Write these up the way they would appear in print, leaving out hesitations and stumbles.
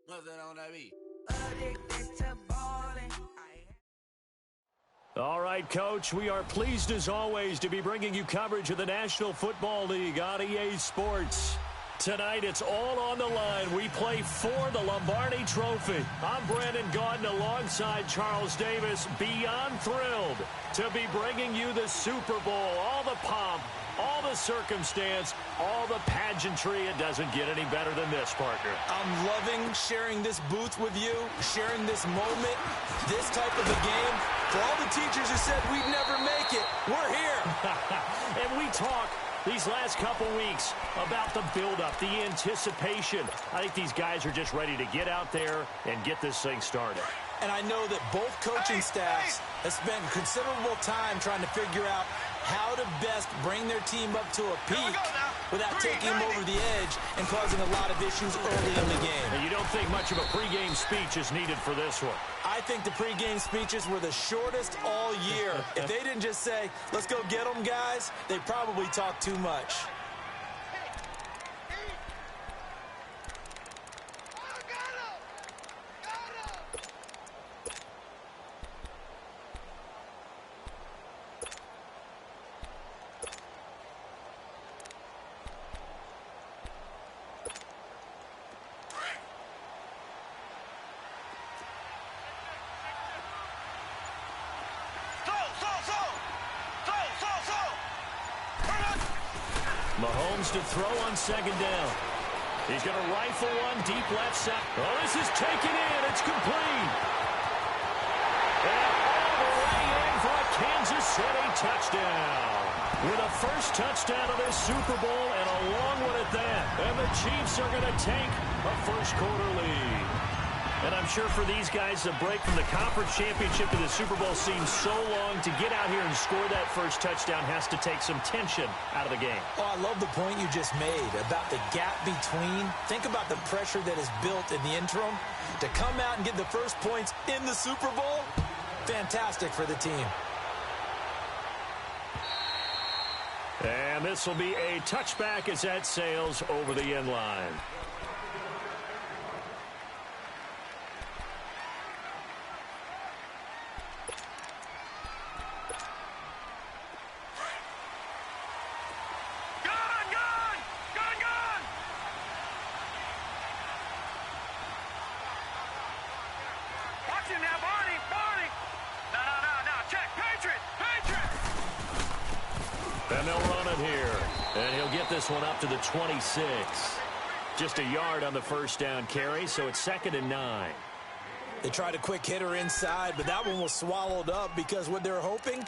What's that on that beat? All right, Coach, we are pleased as always to be bringing you coverage of the National Football League on EA Sports. Tonight, it's all on the line. We play for the Lombardi Trophy. I'm Brandon Gaudin alongside Charles Davis. Beyond thrilled to be bringing you the Super Bowl. All the pomp, all the circumstance, all the pageantry. It doesn't get any better than this, partner. I'm loving sharing this booth with you, sharing this moment, this type of a game. For all the teachers who said we'd never make it, we're here. And we talk these last couple weeks about the build-up, the anticipation. I think these guys are just ready to get out there and get this thing started. And I know that both coaching staffs have spent considerable time trying to figure out how to best bring their team up to a peak without taking them over the edge and causing a lot of issues early in the game. And you don't think much of a pregame speech is needed for this one? I think the pregame speeches were the shortest all year. If they didn't just say, let's go get them, guys, they probably talked too much. Mahomes to throw on second down. He's going to rifle one deep left side. Oh, this is taken in. It's complete. And all the way in for a Kansas City touchdown. With a first touchdown of this Super Bowl and a long one at that. And the Chiefs are going to take a first-quarter lead. And I'm sure for these guys, the break from the conference championship to the Super Bowl seems so long. To get out here and score that first touchdown has to take some tension out of the game. Oh, I love the point you just made about the gap between. Think about the pressure that is built in the interim. To come out and get the first points in the Super Bowl, fantastic for the team. And this will be a touchback as that sails over the end line. And they'll run it here. And he'll get this one up to the 26. Just a yard on the first down carry, so it's 2nd and 9. They tried a quick hitter inside, but that one was swallowed up because what they're hoping,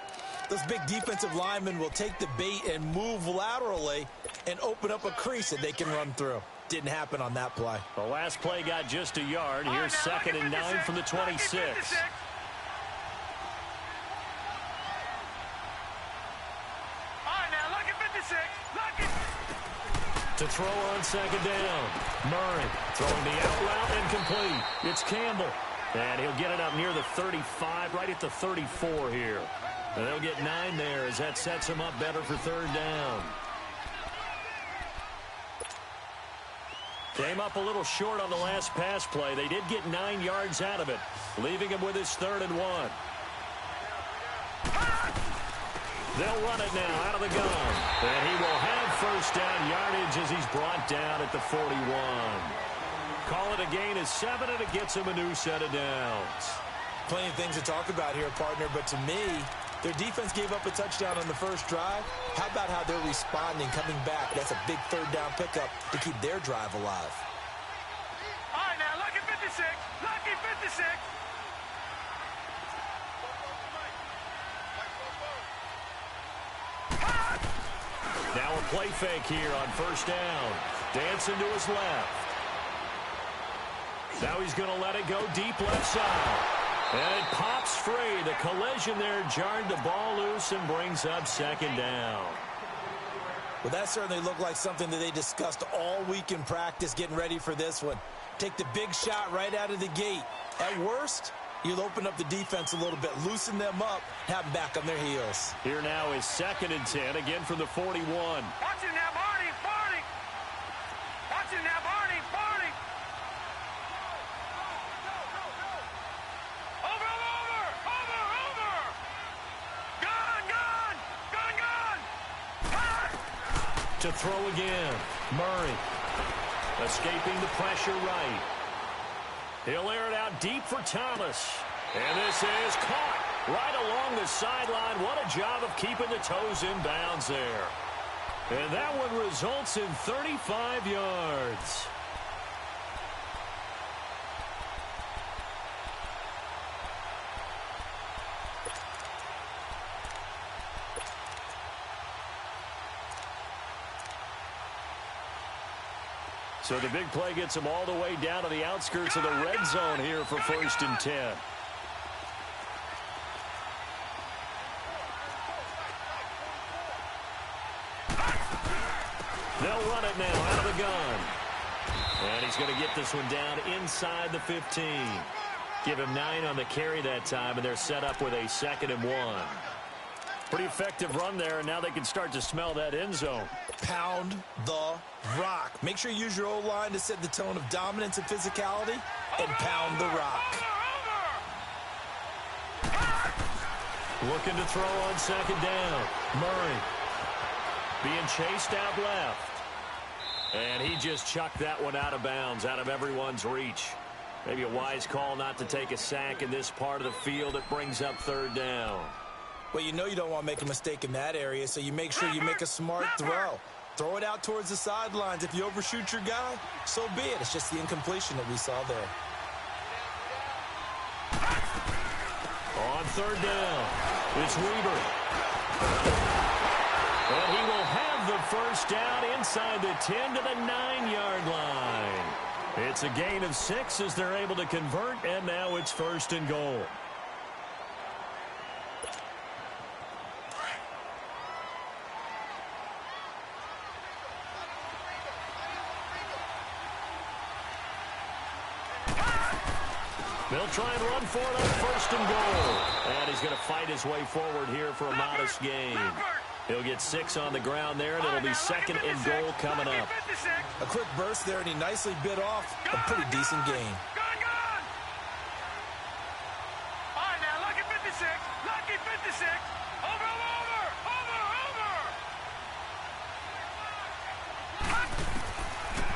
those big defensive linemen will take the bait and move laterally and open up a crease that they can run through. Didn't happen on that play. The last play got just a yard. Here's 2nd and 9 from the 26. To throw on second down. Murray throwing the out route incomplete. It's Campbell. And he'll get it up near the 35, right at the 34 here. And they'll get 9 there as that sets him up better for third down. Came up a little short on the last pass play. They did get 9 yards out of it, leaving him with his 3rd and 1. They'll run it now out of the gun. And he will have first down yardage as he's brought down at the 41. Call it a gain of 7, and it gets him a new set of downs. Plenty of things to talk about here, partner, but to me, their defense gave up a touchdown on the first drive. How about how they're responding, coming back? That's a big third down pickup to keep their drive alive. All right, now, lucky 56. Lucky 56. Now a play fake here on first down. Dancing to his left. Now he's going to let it go deep left side. And it pops free. The collision there jarred the ball loose and brings up 2nd down. Well, that certainly looked like something that they discussed all week in practice getting ready for this one. Take the big shot right out of the gate. At worst, you'll open up the defense a little bit, loosen them up, have them back on their heels. Here now is 2nd and 10, again from the 41. Watch it now, Barney, Barney. Watch it now, Barney, Barney. To throw again. Murray. Escaping the pressure right. He'll air it out deep for Thomas. And this is caught right along the sideline. What a job of keeping the toes in bounds there. And that one results in 35 yards. So the big play gets him all the way down to the outskirts of the red zone here for 1st and 10. They'll run it now out of the gun. And he's going to get this one down inside the 15. Give him 9 on the carry that time, and they're set up with a 2nd and 1. Pretty effective run there, and now they can start to smell that end zone. Pound the rock. Make sure you use your O-line to set the tone of dominance and physicality, and pound the rock. Looking to throw on 2nd down. Murray being chased out left. And he just chucked that one out of bounds, out of everyone's reach. Maybe a wise call not to take a sack in this part of the field. It brings up 3rd down. Well, you know you don't want to make a mistake in that area, so you make sure you make a smart throw. Throw it out towards the sidelines. If you overshoot your guy, so be it. It's just the incompletion that we saw there. On 3rd down, it's Weaver. And he will have the 1st down inside the 10 to the 9-yard line. It's a gain of 6 as they're able to convert, and now it's 1st and goal. They'll try and run for it on 1st and goal. And he's going to fight his way forward here for a modest gain. He'll get 6 on the ground there, and it'll be 2nd and goal coming up. A quick burst there, and he nicely bit off a pretty decent gain. All right, now, lucky 56. Lucky 56. Over.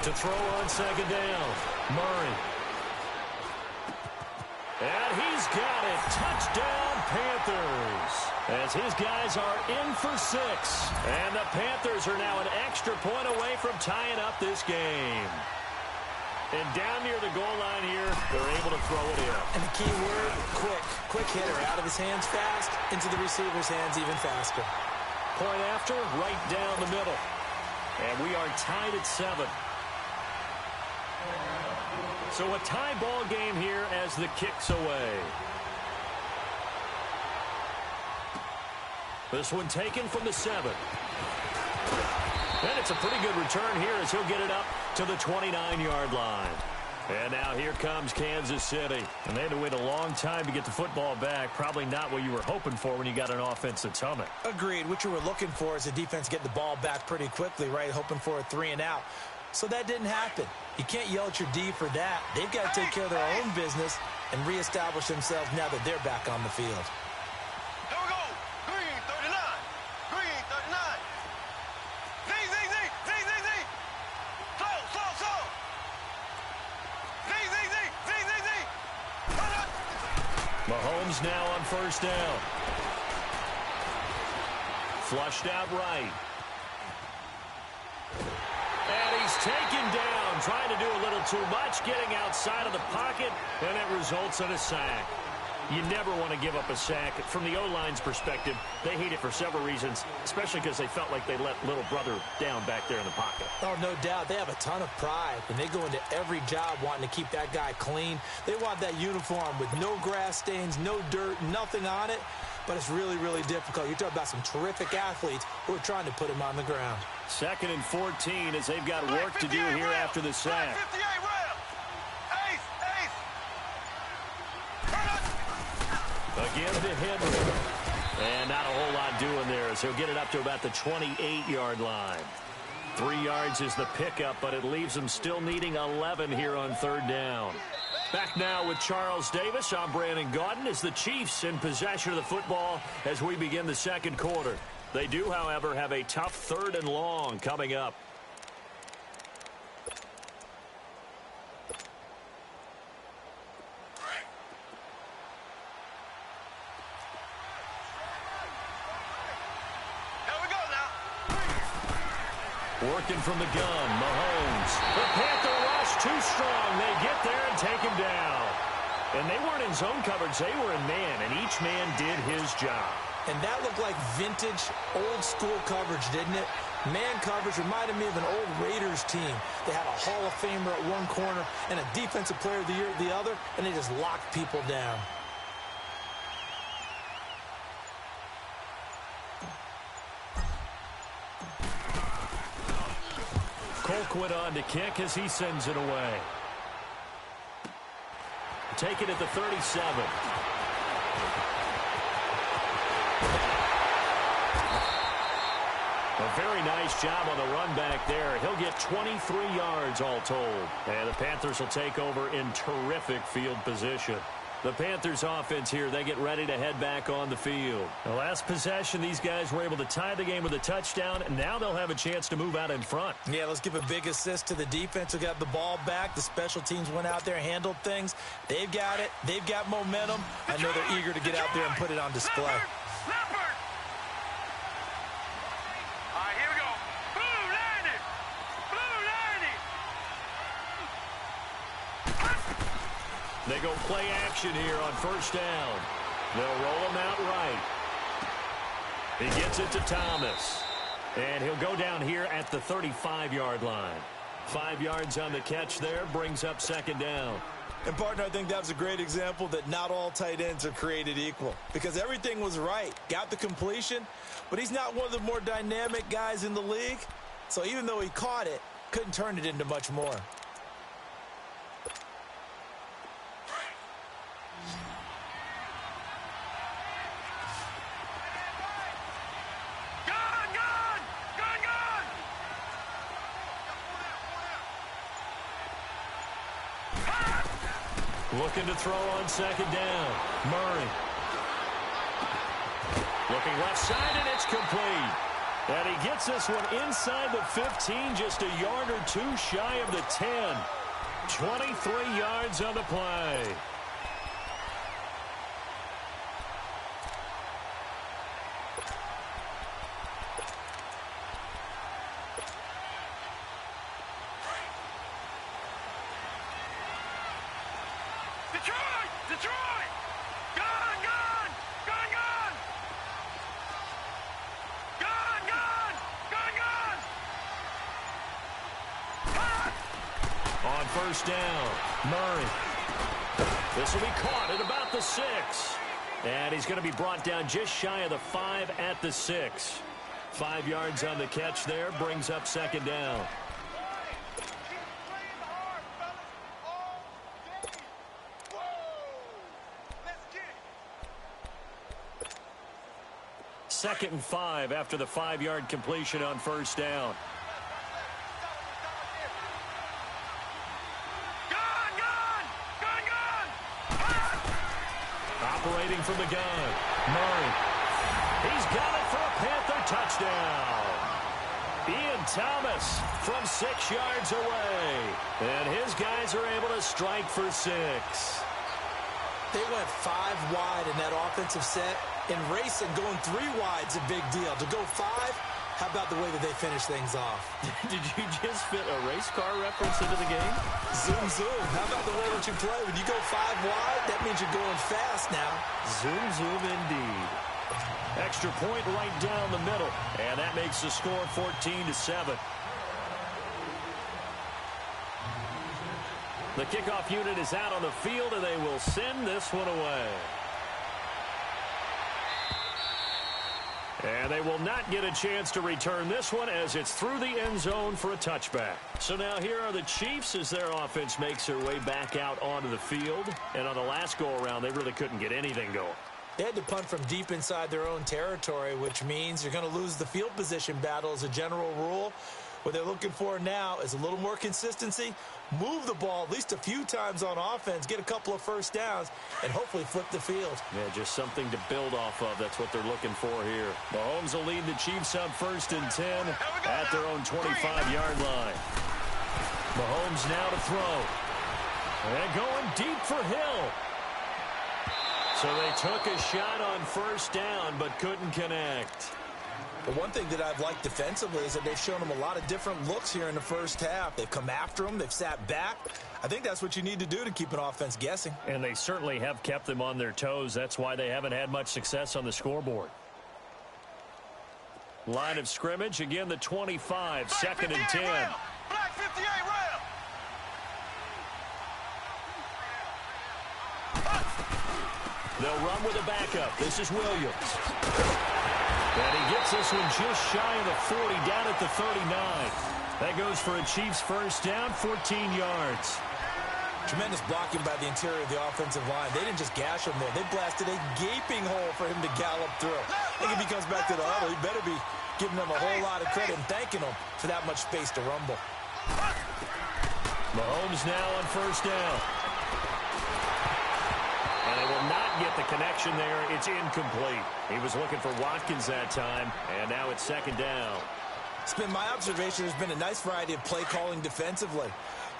To throw on 2nd down, Murray. And he's got it. Touchdown, Panthers. As his guys are in for 6. And the Panthers are now an extra point away from tying up this game. And down near the goal line here, they're able to throw it in. And the key word, quick. Quick hitter. Out of his hands fast, into the receiver's hands even faster. Point after, right down the middle. And we are tied at 7. So a tie ball game here as the kick's away. This one taken from the 7. And it's a pretty good return here as he'll get it up to the 29-yard line. And now here comes Kansas City. And they had to wait a long time to get the football back. Probably not what you were hoping for when you got an offense that's humming. Agreed. What you were looking for is the defense getting the ball back pretty quickly, right? Hoping for a 3 and out. So that didn't happen. You can't yell at your D for that. They've got to take care of their own business and reestablish themselves now that they're back on the field. Here we go. Green 39. Green 39. Z. Slow. Z. Mahomes now on 1st down. Flushed out right. And he's taken down, trying to do a little too much, getting outside of the pocket, and it results in a sack. You never want to give up a sack. From the O-line's perspective, they hate it for several reasons, especially because they felt like they let little brother down back there in the pocket. Oh, no doubt. They have a ton of pride, and they go into every job wanting to keep that guy clean. They want that uniform with no grass stains, no dirt, nothing on it. But it's really, really difficult. You're talking about some terrific athletes who are trying to put him on the ground. 2nd and 14 as they've got work to do here after the sack. Again to Henry. And not a whole lot doing there as he'll get it up to about the 28-yard line. 3 yards is the pickup, but it leaves them still needing 11 here on 3rd down. Back now with Charles Davis. I'm Brandon Gaudin as the Chiefs in possession of the football as we begin the 2nd quarter. They do, however, have a tough 3rd and long coming up. Working from the gun, Mahomes. The Panther rush too strong. They get there and take him down. And they weren't in zone coverage. They were in man, and each man did his job. And that looked like vintage, old-school coverage, didn't it? Man coverage reminded me of an old Raiders team. They had a Hall of Famer at one corner and a Defensive Player of the Year at the other, and they just locked people down. Colquitt on to kick as he sends it away. Take it at the 37. A very nice job on the run back there. He'll get 23 yards all told. And the Panthers will take over in terrific field position. The Panthers offense here, they get ready to head back on the field. The last possession, these guys were able to tie the game with a touchdown, and now they'll have a chance to move out in front. Yeah, let's give a big assist to the defense who got the ball back. The special teams went out there, handled things. They've got it. They've got momentum. I know they're eager to get out there and put it on display. Leopard! All right, here we go. Blue landed! Blue landed! They go play action here on 1st down. They'll roll him out right. He gets it to Thomas. And he'll go down here at the 35-yard line. 5 yards on the catch there, brings up 2nd down. And, partner, I think that was a great example that not all tight ends are created equal. Because everything was right. Got the completion, but he's not one of the more dynamic guys in the league. So even though he caught it, couldn't turn it into much more. Looking to throw on 2nd down. Murray. Looking left side, and it's complete. And he gets this one inside the 15, just a yard or two shy of the 10. 23 yards on the play. Detroit! Gone! Gone! Gone! Gone! Gone! Gone! Gone! Gone! On 1st down, Murray. This will be caught at about the 6. And he's going to be brought down just shy of the 5 at the 6. 5 yards on the catch there, brings up 2nd down. Second and 5 after the 5-yard completion on 1st down. Gone! Gone! Gone! Gone! Operating from the gun, Murray. He's got it for a Panther touchdown. Ian Thomas from 6 yards away. And his guys are able to strike for 6. They went 5 wide in that offensive set. In racing, going 3 wide's a big deal. To go 5, how about the way that they finish things off? Did you just fit a race car reference into the game? Zoom, zoom. How about the way that you play? When you go 5 wide, that means you're going fast now. Zoom, zoom indeed. Extra point right down the middle. And that makes the score 14-7. The kickoff unit is out on the field, and they will send this one away. And they will not get a chance to return this one as it's through the end zone for a touchback. So now here are the Chiefs as their offense makes their way back out onto the field. And on the last go-around, they really couldn't get anything going. They had to punt from deep inside their own territory, which means you're going to lose the field position battle as a general rule. What they're looking for now is a little more consistency, move the ball at least a few times on offense, get a couple of first downs, and hopefully flip the field. Yeah, just something to build off of. That's what they're looking for here. Mahomes will lead the Chiefs on 1st and 10 at their own 25-yard line. Mahomes now to throw. And going deep for Hill. So they took a shot on 1st down but couldn't connect. The one thing that I've liked defensively is that they've shown him a lot of different looks here in the first half. They've come after him. They've sat back. I think that's what you need to do to keep an offense guessing. And they certainly have kept them on their toes. That's why they haven't had much success on the scoreboard. Line of scrimmage, again, the 25, 2nd and 10. Black 58 rail. They'll run with a backup. This is Williams. And he gets this one just shy of the 40, down at the 39. That goes for a Chiefs first down, 14 yards. Tremendous blocking by the interior of the offensive line. They didn't just gash him there. They blasted a gaping hole for him to gallop through. I think if he comes back to the huddle, he better be giving them a whole lot of credit and thanking them for that much space to rumble. Mahomes now on 1st down. And they will not get the connection there. It's incomplete. He was looking for Watkins that time, and now it's 2nd down. It's been my observation there's been a nice variety of play calling defensively.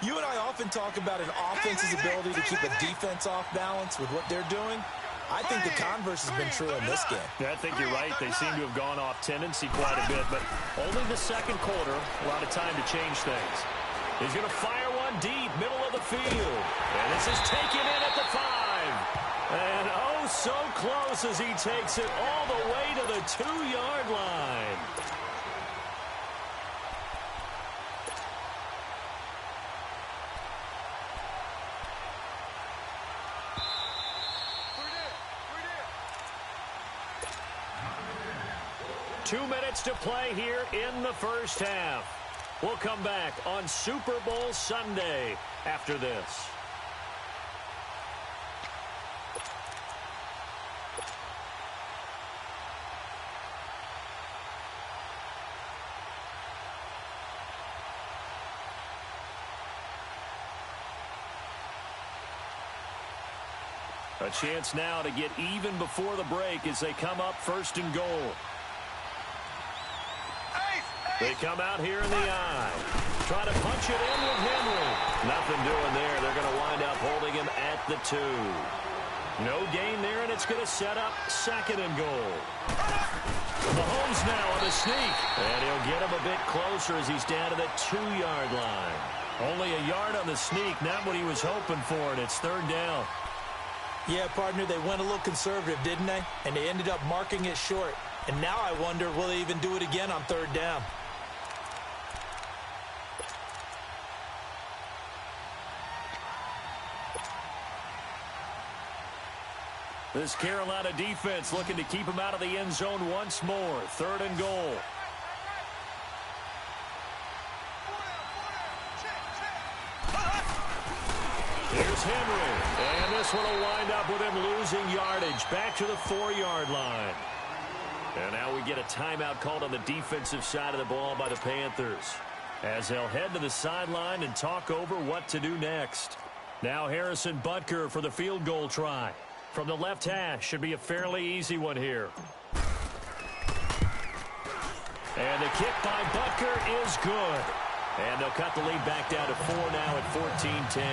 You and I often talk about an offense's ability to keep a defense off balance with what they're doing. I think the converse has been true in this game. Yeah, I think you're right. They seem to have gone off tendency quite a bit, but only the 2nd quarter, a lot of time to change things. He's going to fire one deep, middle of the field. And this is taken in at the 5. And oh, so close as he takes it all the way to the 2-yard line. Two minutes to play here in the first half. We'll come back on Super Bowl Sunday after this. A chance now to get even before the break as they come up 1st and goal. They come out here in the eye. Try to punch it in with Henry. Nothing doing there. They're going to wind up holding him at the 2. No gain there, and it's going to set up 2nd and goal. Mahomes now on the sneak. And he'll get him a bit closer as he's down to the 2-yard line. Only a yard on the sneak, not what he was hoping for, and it's 3rd down. Yeah, partner, they went a little conservative, didn't they? And they ended up marking it short. And now I wonder, will they even do it again on 3rd down? This Carolina defense looking to keep him out of the end zone once more. 3rd and goal. Here's Henry. And this one will wind up with him losing yardage. Back to the 4-yard line. And now we get a timeout called on the defensive side of the ball by the Panthers, as they'll head to the sideline and talk over what to do next. Now Harrison Butker for the field goal try. From the left hash, should be a fairly easy one here. And the kick by Butker is good. And they'll cut the lead back down to 4 now at 14-10.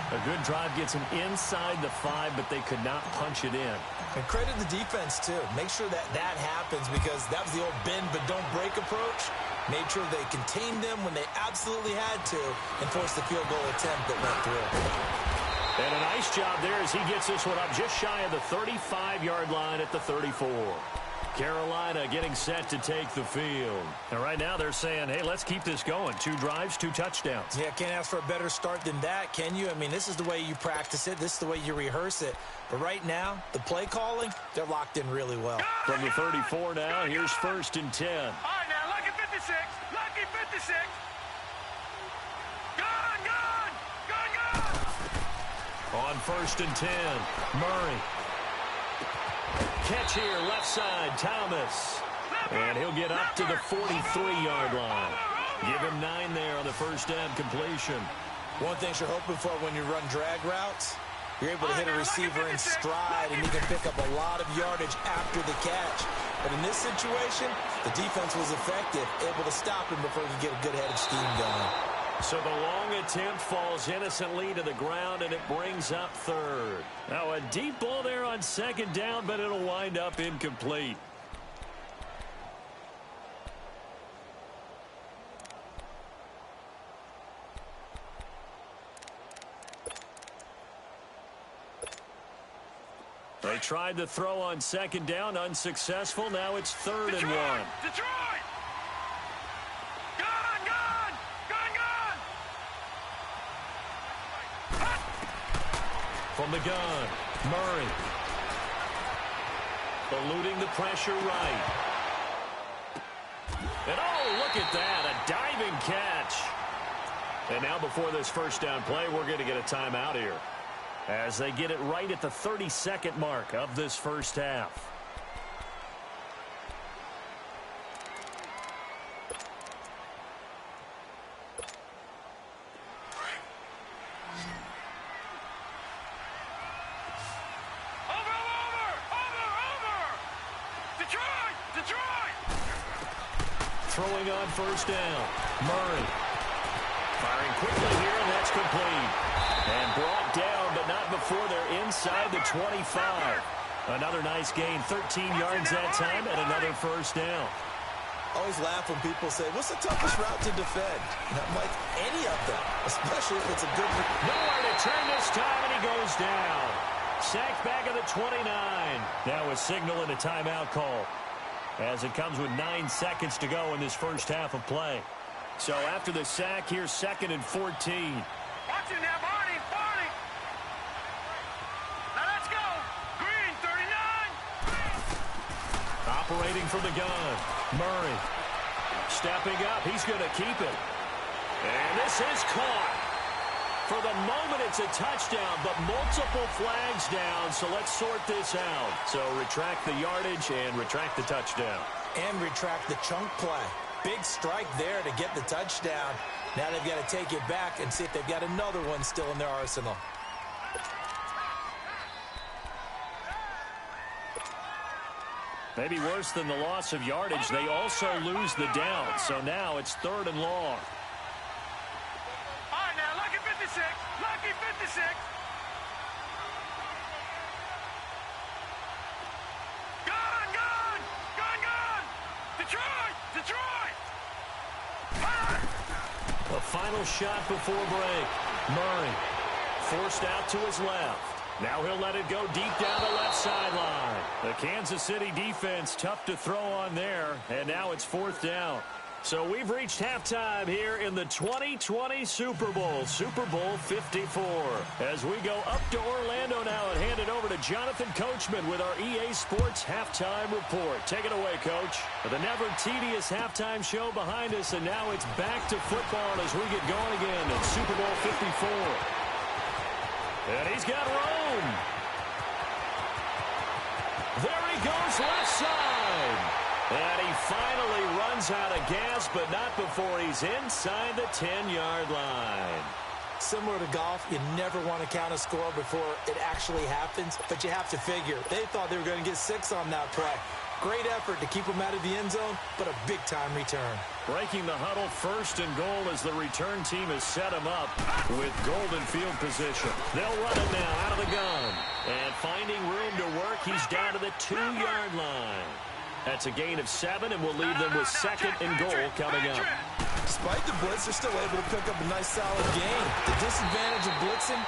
A good drive gets them inside the 5, but they could not punch it in. And credit the defense, too. Make sure that that happens, because that was the old bend but don't break approach. Made sure they contained them when they absolutely had to and forced the field goal attempt that went through. And a nice job there as he gets this one up just shy of the 35-yard line at the 34. Carolina getting set to take the field. And right now they're saying, hey, let's keep this going. 2 drives, 2 touchdowns. Yeah, can't ask for a better start than that, can you? I mean, this is the way you practice it. This is the way you rehearse it. But right now, the play calling, they're locked in really well. From the 34 now, here's 1st and 10. All right, now, lucky 56. Lucky 56. On 1st and 10, Murray. Catch here, left side, Thomas. And he'll get up to the 43-yard line. Give him 9 there on the first down completion. One thing you're hoping for when you run drag routes, you're able to hit a receiver in stride, and he can pick up a lot of yardage after the catch. But in this situation, the defense was effective, able to stop him before he could get a good head of steam going. So the long attempt falls innocently to the ground, and it brings up third. Now a deep ball there on second down, but it'll wind up incomplete. They tried to throw on second down, unsuccessful. Now it's 3rd and 1. Detroit! Gone, gone! Gone, gone! From the gun, Murray. Eluding the pressure right. And oh, look at that, a diving catch. And now before this first down play, we're going to get a timeout here, as they get it right at the 30-second mark of this first half. Over! Detroit! Detroit! Throwing on first down, Murray. Firing quickly here, and that's complete. And brought down, but not before they're inside the 25. Another nice gain, 13 yards that time, and another first down. I always laugh when people say, what's the toughest route to defend? And I'm like, any of them, especially if it's a good... Nowhere to turn this time, and he goes down. Sacked back at the 29. Now a signal and a timeout call, as it comes with 9 seconds to go in this first half of play. So after the sack, here's 2nd and 14. Watch him now, Barney! Now let's go! Green, 39! Operating from the gun, Murray. Stepping up, he's going to keep it. And this is caught. For the moment, it's a touchdown, but multiple flags down, so let's sort this out. So retract the yardage and retract the touchdown. And retract the chunk play. Big strike there to get the touchdown. Now they've got to take it back and see if they've got another one still in their arsenal. Maybe worse than the loss of yardage, they also lose the down. So now it's 3rd and long. All right, now, lucky 56! Lucky 56! Gone, gone! Gone, gone! Detroit! Detroit! The final shot before break. Murray forced out to his left. Now he'll let it go deep down the left sideline. The Kansas City defense tough to throw on there, and now it's 4th down. So we've reached halftime here in the 2020 Super Bowl, Super Bowl 54. As we go up to Orlando now and hand it over to Jonathan Coachman with our EA Sports Halftime Report. Take it away, Coach. The never tedious halftime show behind us, and now it's back to football as we get going again in Super Bowl 54. And he's got Rome. There he goes, left side. And he finally runs out of gas, but not before he's inside the 10-yard line. Similar to golf, you never want to count a score before it actually happens, but you have to figure. They thought they were going to get 6 on that play. Great effort to keep them out of the end zone, but a big-time return. Breaking the huddle, 1st and goal as the return team has set him up with golden field position. They'll run it now out of the gun. And finding room to work, he's down to the 2-yard line. That's a gain of 7, and we'll leave them with 2nd and goal coming up. Despite the blitz, they're still able to pick up a nice, solid gain. The disadvantage of blitzing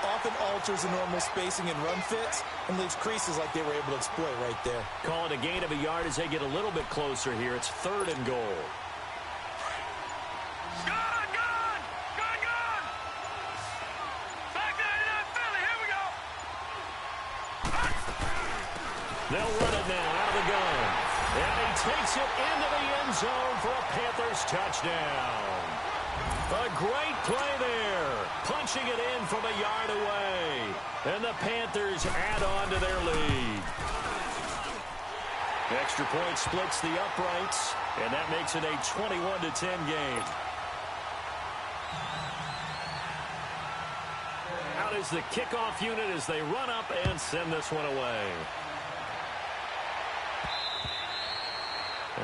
often alters the normal spacing and run fits and leaves creases like they were able to exploit right there. Call it a gain of a yard as they get a little bit closer here. It's 3rd and goal. Gone, gone! Gone, gone! Back 99 Philly, here we go! They'll run it now out of the gun. And he takes it into the end zone for a Panthers touchdown. A great play there. Punching it in from a yard away. And the Panthers add on to their lead. Extra point splits the uprights, and that makes it a 21-10 game. Out is the kickoff unit as they run up and send this one away.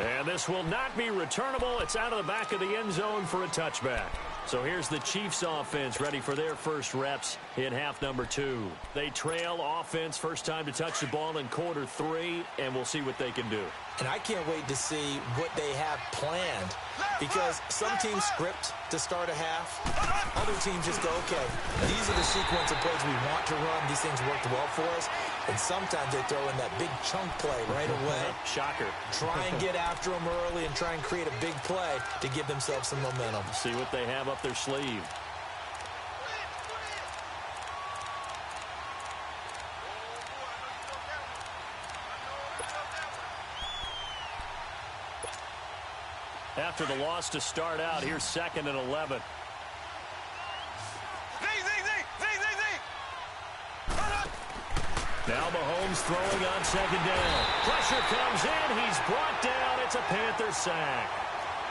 And this will not be returnable. It's out of the back of the end zone for a touchback. So here's the Chiefs offense ready for their first reps in half number 2. They trail offense first time to touch the ball in quarter 3, and we'll see what they can do. And I can't wait to see what they have planned, because some teams script to start a half. Other teams just go, okay, these are the sequence of plays we want to run. These things worked well for us. And sometimes they throw in that big chunk play right away. Shocker. Try and get after them early and try and create a big play to give themselves some momentum. See what they have up their sleeve. After the loss to start out, here's 2nd and 11. Now Mahomes throwing on 2nd down. Pressure comes in. He's brought down. It's a Panthers sack.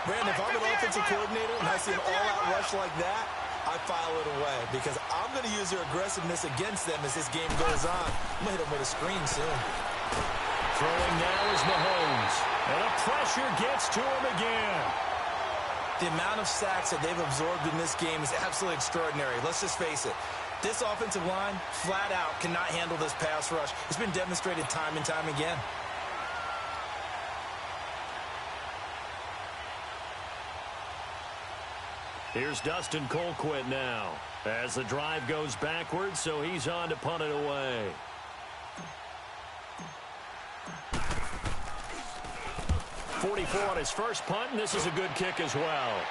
Brandon, if I'm an offensive coordinator and I see an all-out rush like that, I file it away because I'm going to use their aggressiveness against them as this game goes on. I'm going to hit them with a screen soon. Throwing now is Mahomes. And the pressure gets to him again. The amount of sacks that they've absorbed in this game is absolutely extraordinary. Let's just face it. This offensive line, flat out, cannot handle this pass rush. It's been demonstrated time and time again. Here's Dustin Colquitt now as the drive goes backwards, so he's on to punt it away. .44 on his first punt, and this is a good kick as well.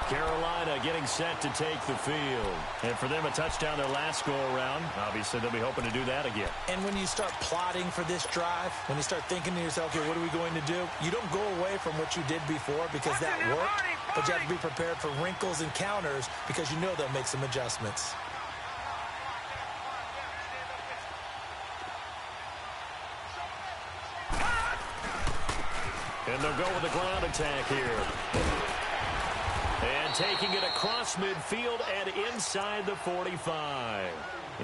Carolina getting set to take the field. And for them, a touchdown their last go-around. Obviously, they'll be hoping to do that again. And when you start plotting for this drive, when you start thinking to yourself, okay, what are we going to do? You don't go away from what you did before because that worked, but you have to be prepared for wrinkles and counters because you know they'll make some adjustments. And they'll go with the ground attack here. And taking it across midfield and inside the 45.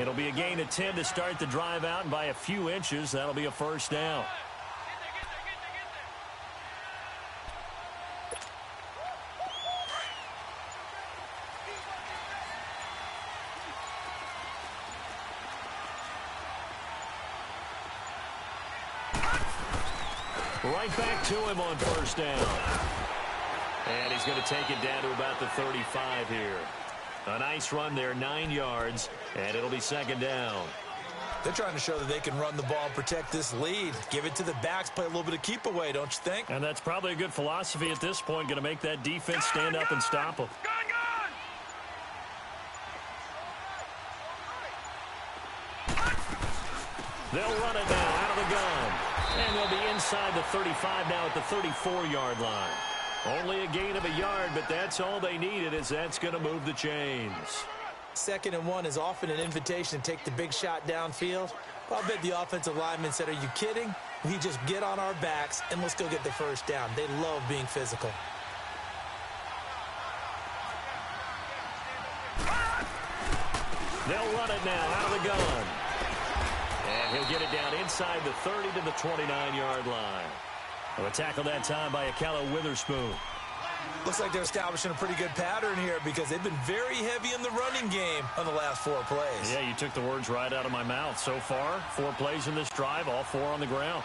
It'll be a gain of 10 to start the drive out, and by a few inches, that'll be a first down. Right back to him on first down. And he's going to take it down to about the 35 here. A nice run there, 9 yards, and it'll be 2nd down. They're trying to show that they can run the ball and protect this lead. Give it to the backs, play a little bit of keep away, don't you think? And that's probably a good philosophy at this point, going to make that defense stand up and stop them. They'll run it now out of the gun. And they'll be inside the 35 now at the 34-yard line. Only a gain of a yard, but that's all they needed, as that's going to move the chains. 2nd and 1 is often an invitation to take the big shot downfield. Well, I bet the offensive lineman said, are you kidding? We just get on our backs and let's go get the first down. They love being physical. They'll run it now out of the gun. And he'll get it down inside the 30 to the 29-yard line. A tackle that time by Akello Witherspoon. Looks like they're establishing a pretty good pattern here because they've been very heavy in the running game on the last 4 plays. Yeah, you took the words right out of my mouth. So far, 4 plays in this drive, all 4 on the ground.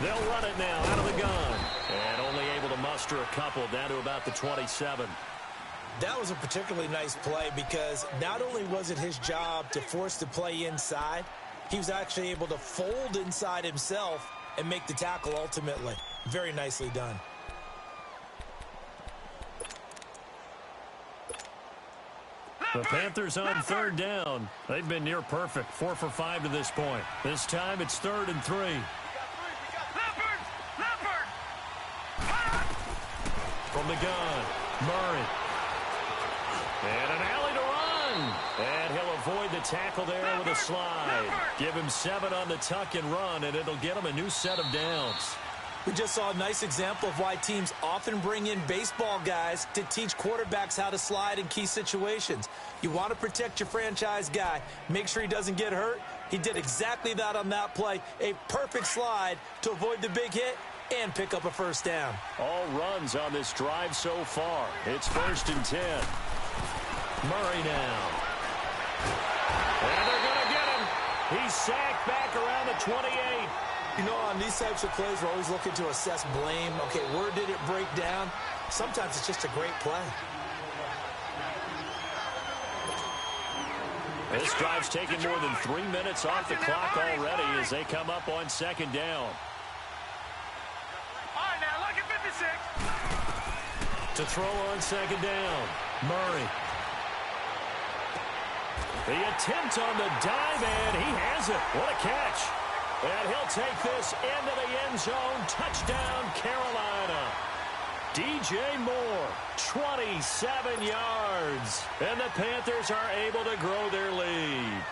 They'll run it now out of the gun. And only able to muster a couple down to about the 27. That was a particularly nice play because not only was it his job to force the play inside, he was actually able to fold inside himself and make the tackle ultimately. Very nicely done. The Panthers on third down. They've been near perfect, 4 for 5 to this point. This time it's 3rd and 3. Leopard! From the gun, Murray. And an alley to run. And he'll avoid the tackle there with a slide. Give him 7 on the tuck and run, and it'll get him a new set of downs. We just saw a nice example of why teams often bring in baseball guys to teach quarterbacks how to slide in key situations. You want to protect your franchise guy. Make sure he doesn't get hurt. He did exactly that on that play. A perfect slide to avoid the big hit and pick up a first down. All runs on this drive so far. It's 1st and 10. Murray now. And they're going to get him. He's sacked back around the 28. You know, on these types of plays, we're always looking to assess blame. Okay, where did it break down? Sometimes it's just a great play. This drive's taken more than 3 minutes off the clock already as they come up on 2nd down. All right, now, look at 56. To throw on 2nd down, Murray. The attempt on the dive, and he has it. What a catch. And he'll take this into the end zone. Touchdown, Carolina. DJ Moore, 27 yards. And the Panthers are able to grow their lead.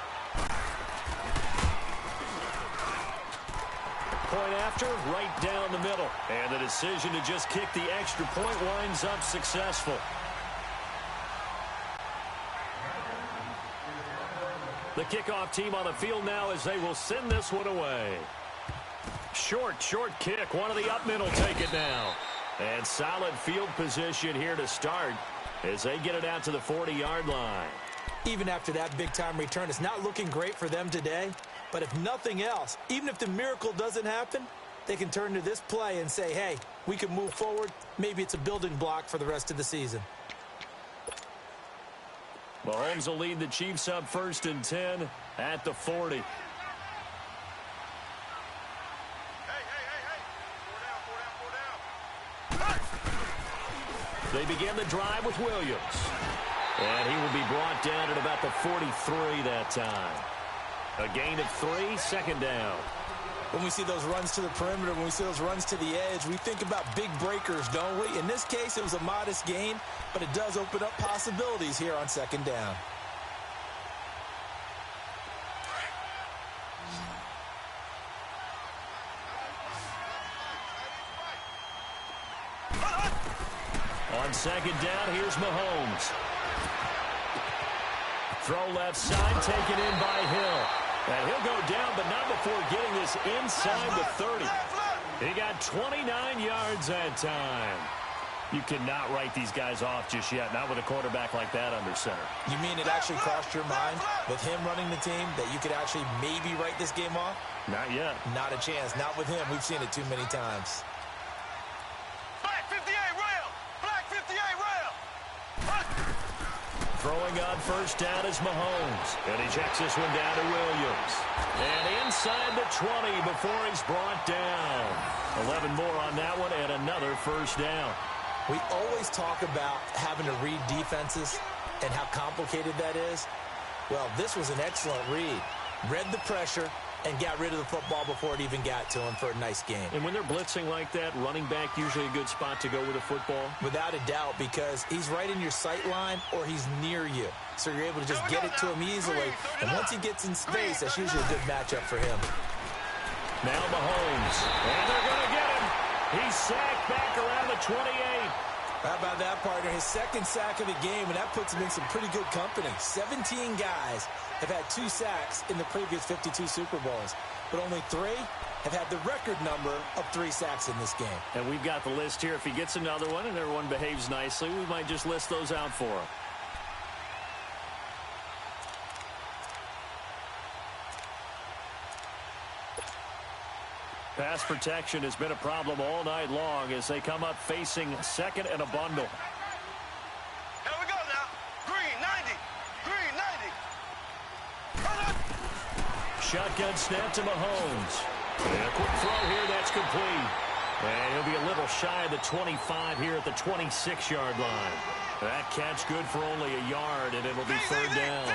Point after, right down the middle. And the decision to just kick the extra point winds up successful. The kickoff team on the field now as they will send this one away. Short kick. One of the up middle take it now. And solid field position here to start as they get it out to the 40-yard line. Even after that big-time return, it's not looking great for them today. But if nothing else, even if the miracle doesn't happen, they can turn to this play and say, hey, we can move forward. Maybe it's a building block for the rest of the season. Mahomes will lead the Chiefs up 1st and 10 at the 40. Hey. 4 down. They begin the drive with Williams. And he will be brought down at about the 43 that time. A gain of 3, 2nd down. When we see those runs to the perimeter, when we see those runs to the edge, we think about big breakers, don't we? In this case, it was a modest gain, but it does open up possibilities here on 2nd down. On 2nd down, here's Mahomes. Throw left side, taken in by Hill. And he'll go down, but not before getting this inside the 30. He got 29 yards that time. You cannot write these guys off just yet, not with a quarterback like that under center. You mean it actually crossed your mind with him running the team that you could actually maybe write this game off? Not yet. Not a chance. Not with him. We've seen it too many times. Black 58 rail. Black 58 rail. Throwing on 1st down is Mahomes. And he checks this one down to Williams. And inside the 20 before he's brought down. 11 more on that one and another 1st down. We always talk about having to read defenses and how complicated that is. Well, this was an excellent read. Read the pressure and got rid of the football before it even got to him for a nice game. And when they're blitzing like that, running back usually a good spot to go with a football? Without a doubt, because he's right in your sight line or he's near you. So you're able to just get it to him easily. And once he gets in space, that's usually a good matchup for him. Now Mahomes. And they're going to get him. He's sacked back around the 28. How about that, partner? His 2nd sack of the game, and that puts him in some pretty good company. 17 guys have had 2 sacks in the previous 52 Super Bowls, but only 3 have had the record number of 3 sacks in this game. And we've got the list here. If he gets another one and everyone behaves nicely, we might just list those out for him. Pass protection has been a problem all night long as they come up facing 2nd and a bundle. Here we go now. Green 90. Green 90. Shotgun snap to Mahomes. And a quick throw here that's complete. And he'll be a little shy of the 25 here at the 26-yard line. That catch good for only a yard, and it'll be third down.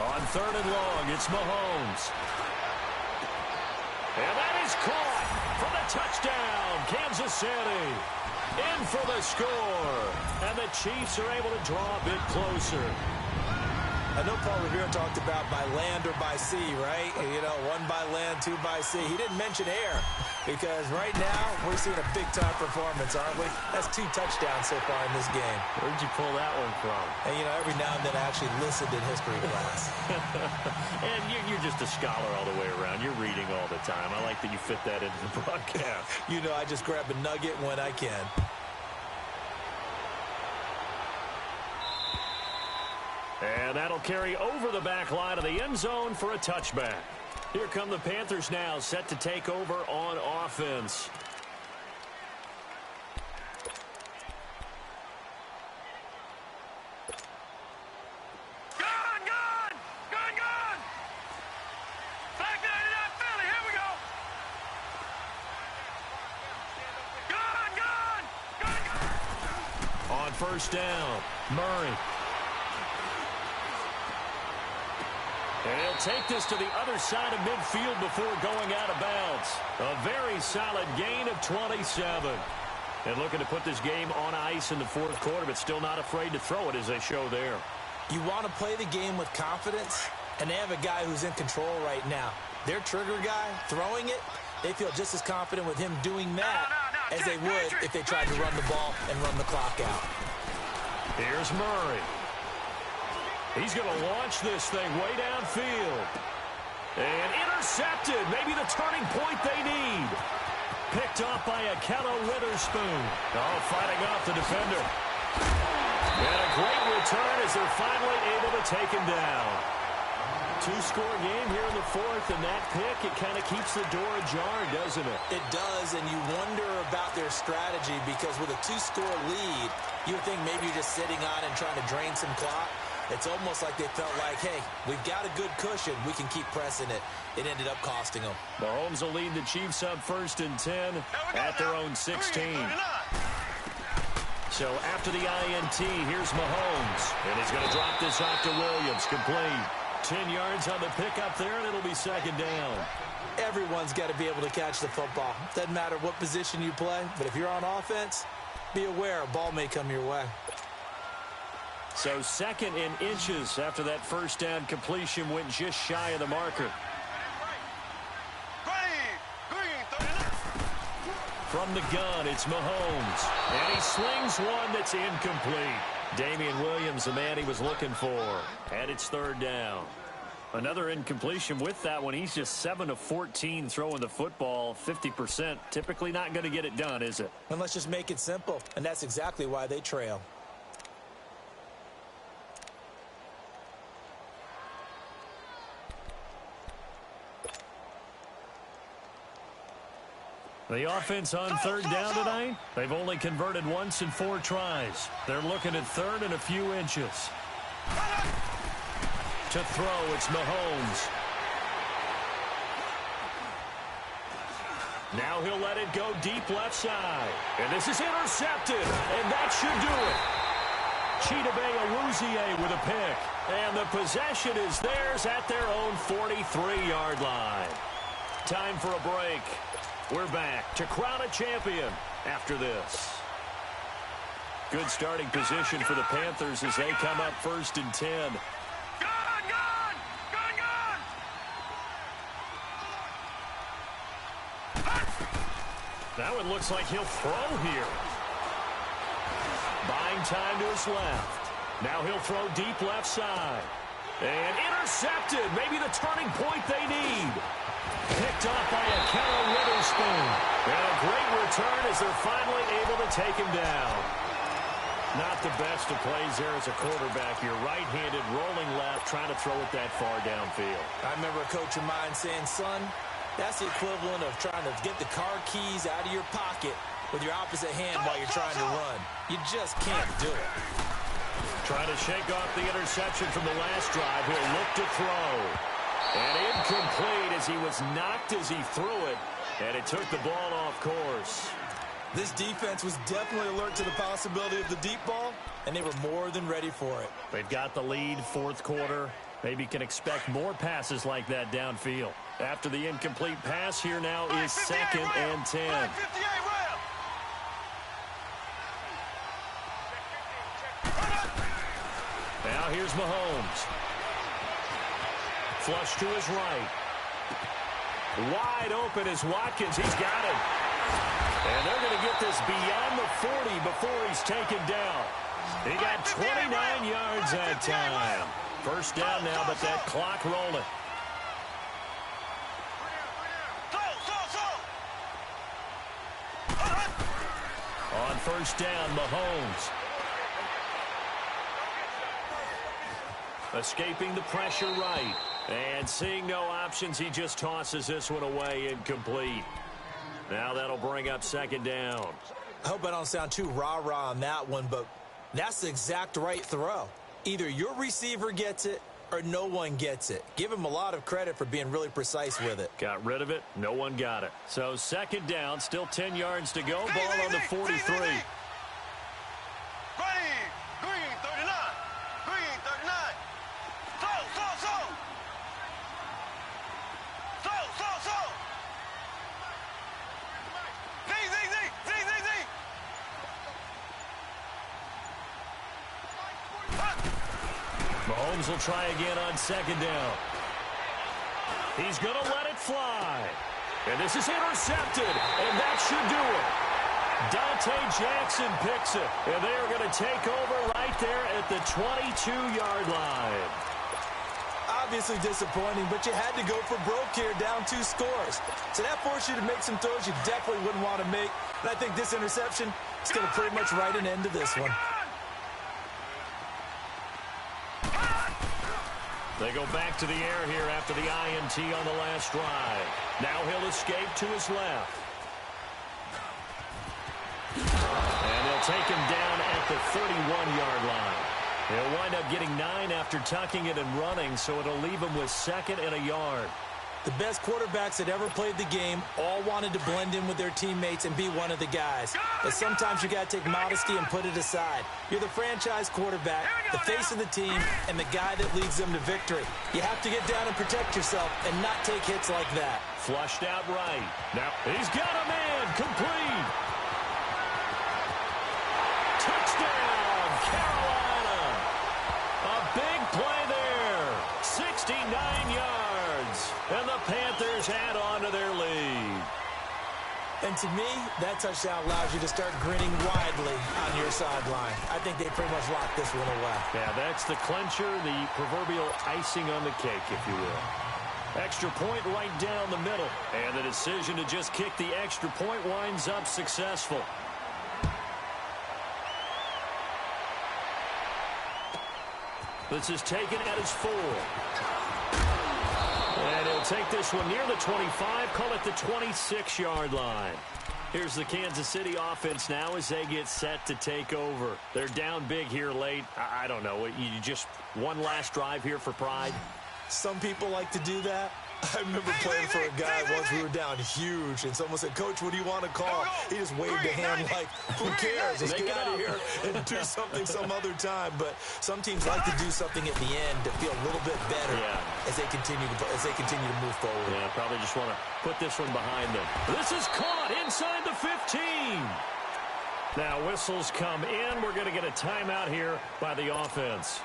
On third and long, it's Mahomes. And that is caught for the touchdown. Kansas City in for the score. And the Chiefs are able to draw a bit closer. I know Paul Revere talked about by land or by sea, right? You know, one by land, two by sea. He didn't mention air because right now we're seeing a big-time performance, aren't we? That's 2 touchdowns so far in this game. Where'd you pull that one from? And, you know, every now and then I actually listened in history class. And you're just a scholar all the way around. You're reading all the time. I like that you fit that into the broadcast. You know, I just grab a nugget when I can. And that'll carry over the back line of the end zone for a touchback. Here come the Panthers now, set to take over on offense. Gone! Back 99 Philly, here we go! Gone! On first down, Murray. And he'll take this to the other side of midfield before going out of bounds. A very solid gain of 27. And looking to put this game on ice in the fourth quarter, but still not afraid to throw it as they show there. You want to play the game with confidence, and they have a guy who's in control right now. Their trigger guy, throwing it, they feel just as confident with him doing that as they would if they tried to run the ball and run the clock out. Here's Murray. He's going to launch this thing way downfield. And intercepted. Maybe the turning point they need. Picked off by Akello Witherspoon. Oh, fighting off the defender. And a great return as they're finally able to take him down. 2-score game here in the fourth, and that pick, it kind of keeps the door ajar, doesn't it? It does, and you wonder about their strategy because with a 2-score lead, you would think maybe you're just sitting on and trying to drain some clock. It's almost like they felt like, hey, we've got a good cushion. We can keep pressing it. It ended up costing them. Mahomes will lead the Chiefs up 1st and 10 at their own 16. So after the INT, here's Mahomes. And he's going to drop this off to Williams. Complete. 10 yards on the pickup there, and it'll be second down. Everyone's got to be able to catch the football. Doesn't matter what position you play, but if you're on offense, be aware a ball may come your way. So 2nd and inches after that first down completion went just shy of the marker. From the gun, it's Mahomes. And he slings one that's incomplete. Damian Williams, the man he was looking for. And it's 3rd down. Another incompletion with that one. He's just 7 of 14 throwing the football. 50%. Typically not going to get it done, is it? And let's just make it simple. And that's exactly why they trail. The offense on 3rd down tonight, they've only converted once in 4 tries. They're looking at 3rd and a few inches. To throw, it's Mahomes. Now he'll let it go deep left side. And this is intercepted, and that should do it. Chidobe Awuzie with a pick. And the possession is theirs at their own 43-yard line. Time for a break. We're back to crown a champion after this. Good starting position for the Panthers as they come up 1st and 10. That one looks like he'll throw here. Buying time to his left. Now he'll throw deep left side. And intercepted. Maybe the turning point they need. Picked off by Akello Witherspoon. And a great return as they're finally able to take him down. Not the best of plays there as a quarterback. You're right-handed, rolling left, trying to throw it that far downfield. I remember a coach of mine saying, son, that's the equivalent of trying to get the car keys out of your pocket with your opposite hand while you're trying to run. You just can't do it. Trying to shake off the interception from the last drive. He'll look to throw. And incomplete as he was knocked as he threw it. And it took the ball off course. This defense was definitely alert to the possibility of the deep ball, and they were more than ready for it. They've got the lead, fourth quarter. Maybe can expect more passes like that downfield. After the incomplete pass, here now is 2nd and 10. Now here's Mahomes. Flush to his right. Wide open is Watkins. He's got it. And they're going to get this beyond the 40 before he's taken down. He got 29 yards that time. First down now, but that clock rolling. On first down, Mahomes. Escaping the pressure right. And seeing no options, he just tosses this one away incomplete. Now that'll bring up 2nd down. I hope I don't sound too rah-rah on that one, but that's the exact right throw. Either your receiver gets it or no one gets it. Give him a lot of credit for being really precise with it. Got rid of it. No one got it. So 2nd down, still 10 yards to go. Ball on the 43. Mahomes will try again on 2nd down. He's going to let it fly. And this is intercepted, and that should do it. Dante Jackson picks it, and they are going to take over right there at the 22-yard line. Obviously disappointing, but you had to go for broke here, down 2 scores. So that forced you to make some throws you definitely wouldn't want to make. And I think this interception is going to pretty much write an end to this one. They go back to the air here after the INT on the last drive. Now he'll escape to his left. And they'll take him down at the 31-yard line. He'll wind up getting 9 after tucking it and running, so it'll leave him with 2nd and a yard. The best quarterbacks that ever played the game all wanted to blend in with their teammates and be one of the guys. But sometimes you got to take modesty and put it aside. You're the franchise quarterback, the face of the team, and the guy that leads them to victory. You have to get down and protect yourself and not take hits like that. Flushed out right. Now he's got a man. Complete. Touchdown, Carolina. A big play there. 69 yards. And the Panthers add on to their lead. And to me, that touchdown allows you to start grinning widely on your sideline. I think they pretty much locked this one away. Yeah, that's the clincher, the proverbial icing on the cake, if you will. Extra point right down the middle. And the decision to just kick the extra point winds up successful. This is taken at his 4. And he'll take this one near the 25, call it the 26-yard line. Here's the Kansas City offense now as they get set to take over. They're down big here late. I don't know. You just one last drive here for pride? Some people like to do that. I remember playing for a guy once. We were down huge, and someone said, "Coach, what do you want to call?" He just waved a hand like, "Who cares? Let's get out of here and do something some other time." But some teams like to do something at the end to feel a little bit better as they continue to move forward. Yeah, probably just want to put this one behind them. This is caught inside the 15. Now whistles come in. We're going to get a timeout here by the offense,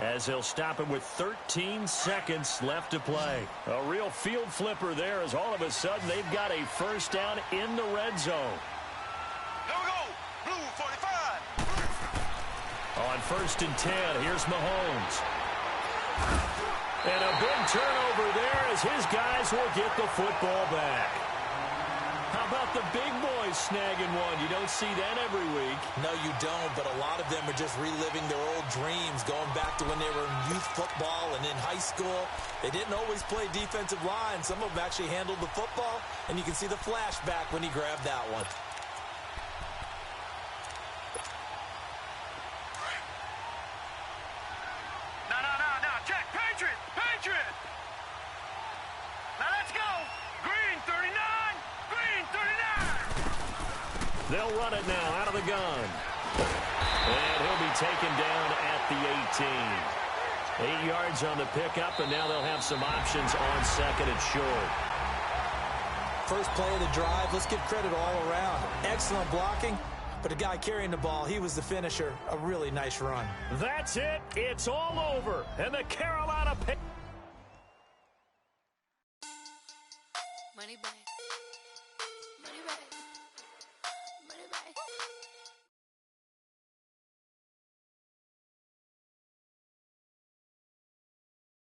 as they'll stop it with 13 seconds left to play. A real field flipper there, as all of a sudden they've got a first down in the red zone. Here we go. Blue 45. On 1st and 10, here's Mahomes. And a big turnover there as his guys will get the football back. How about the big boys snagging one? You don't see that every week. No, you don't, but a lot of them are just reliving their old dreams, going back to when they were in youth football and in high school. They didn't always play defensive line. Some of them actually handled the football, and you can see the flashback when he grabbed that one. No, check. Patriot. Now let's go. Green 39. They'll run it now out of the gun. And he'll be taken down at the 18. 8 yards on the pickup, and now they'll have some options on second and short. First play of the drive, let's give credit all around. Excellent blocking, but the guy carrying the ball, he was the finisher. A really nice run. That's it. It's all over. And the Carolina pick. Money back.